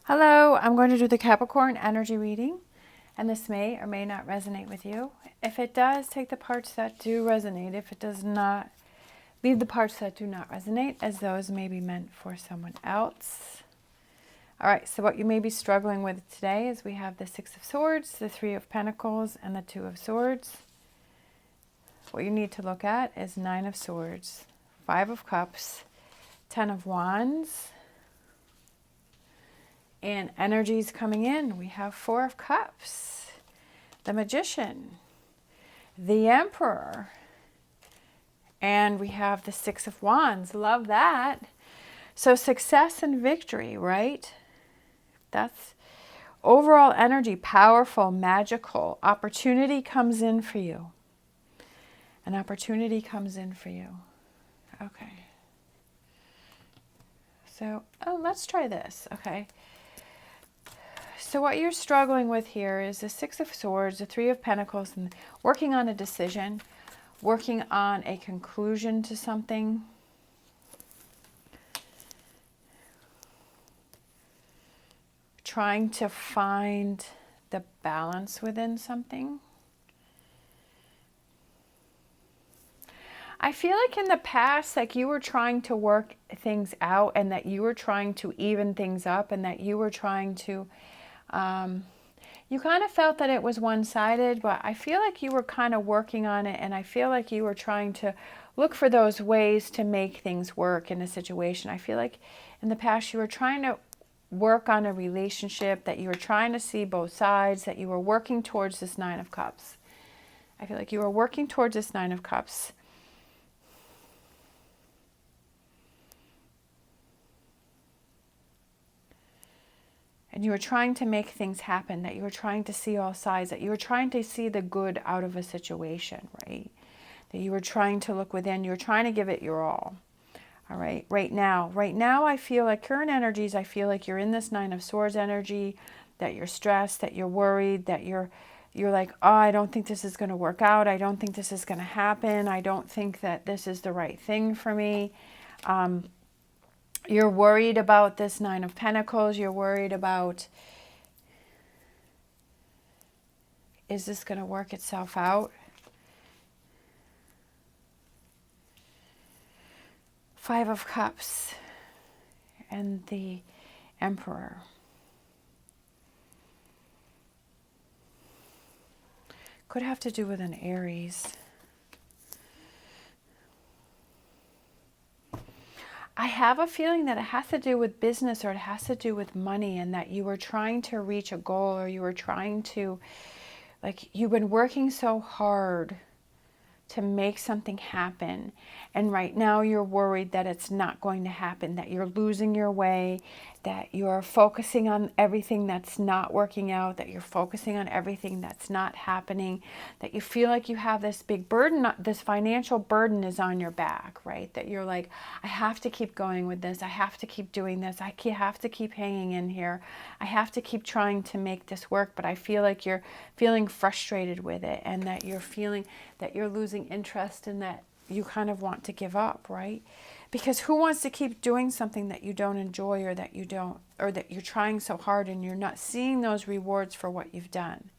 Hello, I'm going to do the Capricorn energy reading, and this may or may not resonate with you. If it does, take the parts that do resonate. If it does not, leave the parts that do not resonate, as those may be meant for someone else. All right, so what you may be struggling with today is we have the Six of Swords, the Three of Pentacles, and the Two of Swords. What you need to look at is Nine of Swords, Five of Cups, Ten of Wands, and energies coming in. We have Four of Cups, the Magician, the Emperor, and we have the Six of Wands. Love that. So success and victory, right? That's overall energy, powerful, magical. Opportunity comes in for you. An opportunity comes in for you. Okay. So, let's try this, okay? So what you're struggling with here is the Six of Swords, the Three of Pentacles, and working on a decision, working on a conclusion to something. Trying to find the balance within something. I feel like in the past, like you were trying to work things out and that you were trying to even things up and that you were trying to, you kind of felt that it was one-sided, but I feel like you were kind of working on it, and I feel like you were trying to look for those ways to make things work in a situation. I feel like in the past you were trying to work on a relationship, that you were trying to see both sides, that you were working towards this Nine of Cups. I feel like you were working towards this Nine of Cups. And you were trying to make things happen, that you were trying to see all sides, that you were trying to see the good out of a situation, right? That you were trying to look within, you were trying to give it your all. All right, right now, I feel like current energies, I feel like you're in this Nine of Swords energy, that you're stressed, that you're worried, that you're like, oh, I don't think this is going to work out. I don't think this is going to happen. I don't think that this is the right thing for me. You're worried about this Nine of Pentacles. You're worried about, is this going to work itself out? Five of Cups and the Emperor. Could have to do with an Aries. I have a feeling that it has to do with business, or it has to do with money, and that you were trying to reach a goal, or you were trying to, like, you've been working so hard to make something happen, and right now you're worried that it's not going to happen, that you're losing your way, that you're focusing on everything that's not working out, that you're focusing on everything that's not happening, that you feel like you have this big burden, this financial burden is on your back, right? That you're like, I have to keep going with this, I have to keep doing this, I have to keep hanging in here, I have to keep trying to make this work, but I feel like you're feeling frustrated with it, and that you're feeling that you're losing interest, and that you kind of want to give up, right? Because who wants to keep doing something that you don't enjoy, or that you don't, or that you're trying so hard and you're not seeing those rewards for what you've done?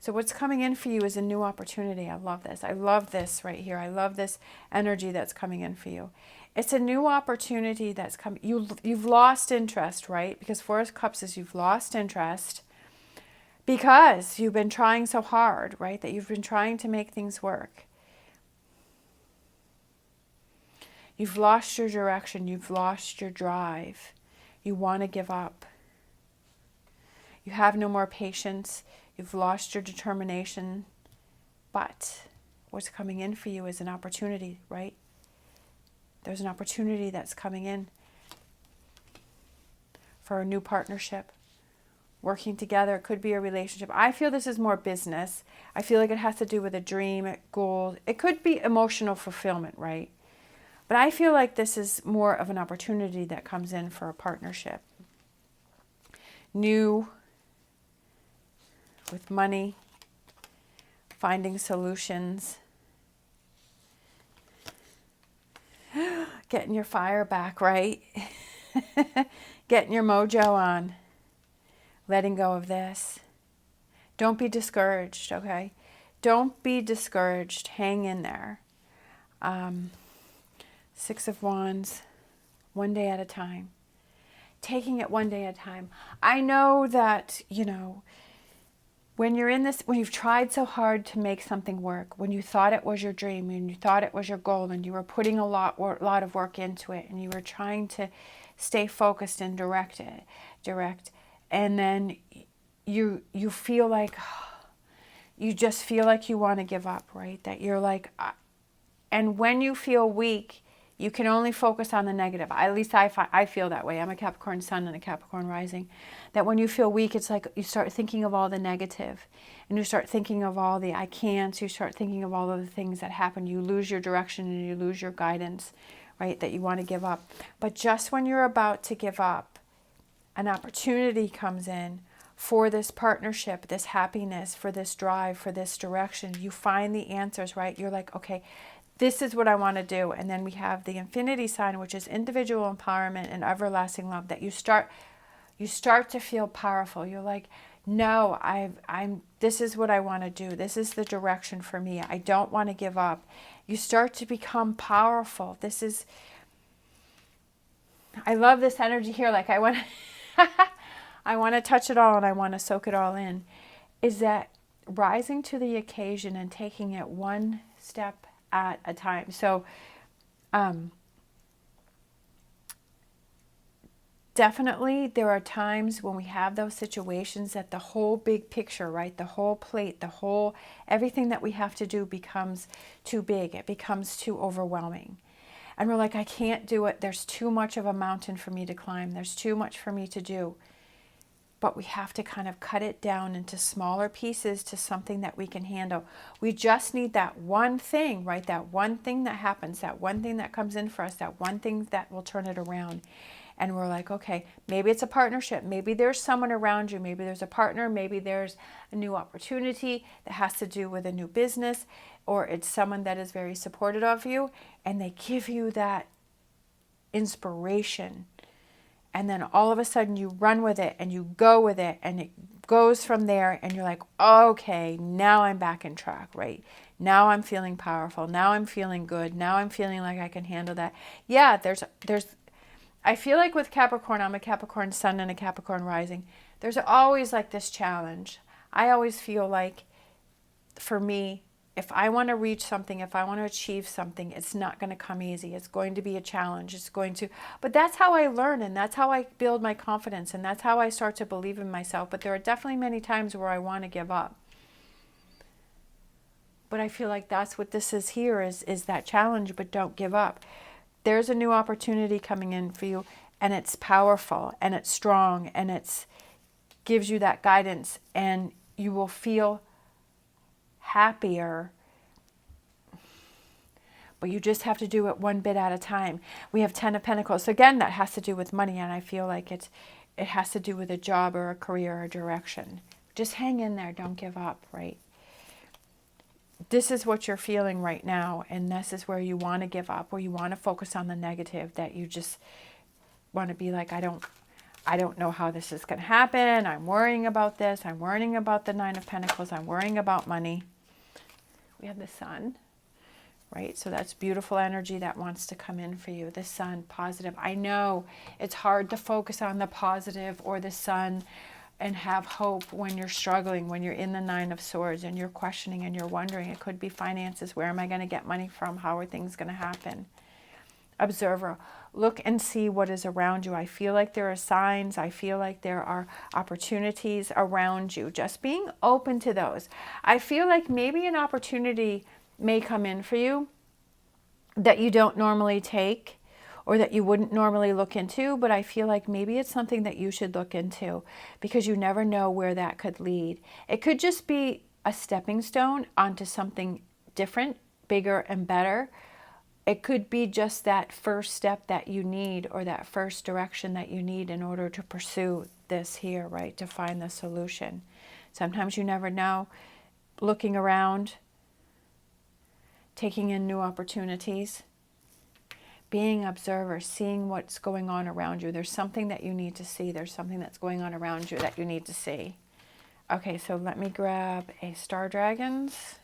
So what's coming in for you is a new opportunity. I love this. I love this right here. I love this energy that's coming in for you. It's a new opportunity that's coming. You've lost interest, right? Because Four of Cups is you've lost interest because you've been trying so hard, right? That you've been trying to make things work. You've lost your direction. You've lost your drive. You want to give up. You have no more patience. You've lost your determination. But what's coming in for you is an opportunity, right? There's an opportunity that's coming in for a new partnership. Working together. It could be a relationship. I feel this is more business. I feel like it has to do with a dream, a goal. It could be emotional fulfillment, right? But I feel like this is more of an opportunity that comes in for a partnership. New, with money, finding solutions, getting your fire back, right? Getting your mojo on. letting go of this. Don't be discouraged, okay? Don't be discouraged. Hang in there. Six of Wands, one day at a time. Taking it one day at a time. I know that, when you're in this, when you've tried so hard to make something work, when you thought it was your dream and you thought it was your goal and you were putting a lot of work into it and you were trying to stay focused and direct, and then you feel like, you just feel like you want to give up, right? That you're like, and when you feel weak, you can only focus on the negative. At least I feel that way. I'm a Capricorn sun and a Capricorn rising. That when you feel weak, it's like you start thinking of all the negative. And you start thinking of all the I can'ts. You start thinking of all of the things that happen. You lose your direction and you lose your guidance, right? That you want to give up. But just when you're about to give up, an opportunity comes in for this partnership, this happiness, for this drive, for this direction. You find the answers, right? You're like, okay, this is what I want to do. And then we have the infinity sign, which is individual empowerment and everlasting love, that you start to feel powerful. You're like, no, this is what I want to do. This is the direction for me. I don't want to give up. You start to become powerful. I love this energy here. Like I want to touch it all and I want to soak it all in. Is that rising to the occasion and taking it one step at a time. So definitely there are times when we have those situations that the whole big picture, right, the whole plate, everything that we have to do becomes too big. It becomes too overwhelming. And we're like, I can't do it. There's too much of a mountain for me to climb. There's too much for me to do. But we have to kind of cut it down into smaller pieces to something that we can handle. We just need that one thing, right? That one thing that happens, that one thing that comes in for us, that one thing that will turn it around. And we're like, okay, maybe it's a partnership. Maybe there's someone around you. Maybe there's a partner. Maybe there's a new opportunity that has to do with a new business, or it's someone that is very supportive of you and they give you that inspiration. And then all of a sudden you run with it and you go with it and it goes from there and you're like, okay, now I'm back in track, right? Now I'm feeling powerful. Now I'm feeling good. Now I'm feeling like I can handle that. Yeah, I feel like with Capricorn, I'm a Capricorn sun and a Capricorn rising. There's always like this challenge. I always feel like for me, if I want to reach something, if I want to achieve something, it's not going to come easy. It's going to be a challenge. But that's how I learn and that's how I build my confidence and that's how I start to believe in myself. But there are definitely many times where I want to give up. But I feel like that's what this is here, is that challenge, but don't give up. There's a new opportunity coming in for you and it's powerful and it's strong and it gives you that guidance and you will feel happier, but you just have to do it one bit at a time. We have 10 of Pentacles. So again, that has to do with money, and I feel like it has to do with a job or a career or direction. Just hang in there. Don't give up, right? This is what you're feeling right now, and this is where you want to give up, where you want to focus on the negative, that you just want to be like, I don't know how this is going to happen. I'm worrying about this. I'm worrying about the 9 of Pentacles. I'm worrying about money. We have the sun, right? So that's beautiful energy that wants to come in for you. The sun, positive. I know it's hard to focus on the positive or the sun and have hope when you're struggling, when you're in the 9 of Swords and you're questioning and you're wondering. It could be finances. Where am I going to get money from? How are things going to happen? Observer, look and see what is around you. I feel like there are signs. I feel like there are opportunities around you. Just being open to those. I feel like maybe an opportunity may come in for you that you don't normally take or that you wouldn't normally look into, but I feel like maybe it's something that you should look into because you never know where that could lead. It could just be a stepping stone onto something different, bigger and better. It could be just that first step that you need or that first direction that you need in order to pursue this here, right? To find the solution. Sometimes you never know. Looking around, taking in new opportunities, being observer, seeing what's going on around you. There's something that you need to see. There's something that's going on around you that you need to see. Okay, so let me grab a Star Dragons.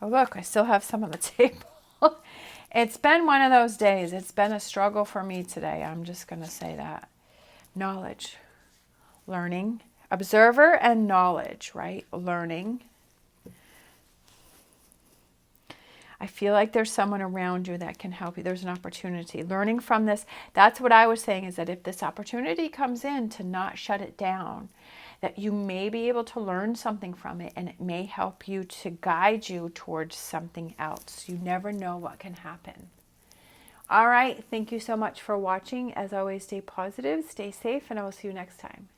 Oh, look, I still have some on the table. It's been one of those days. It's been a struggle for me today. I'm just going to say that. Knowledge, learning, observer and knowledge, right? Learning. I feel like there's someone around you that can help you. There's an opportunity. Learning from this, that's what I was saying, is that if this opportunity comes in, to not shut it down, that you may be able to learn something from it, and it may help you to guide you towards something else. You never know what can happen. All right, thank you so much for watching. As always, stay positive, stay safe, and I will see you next time.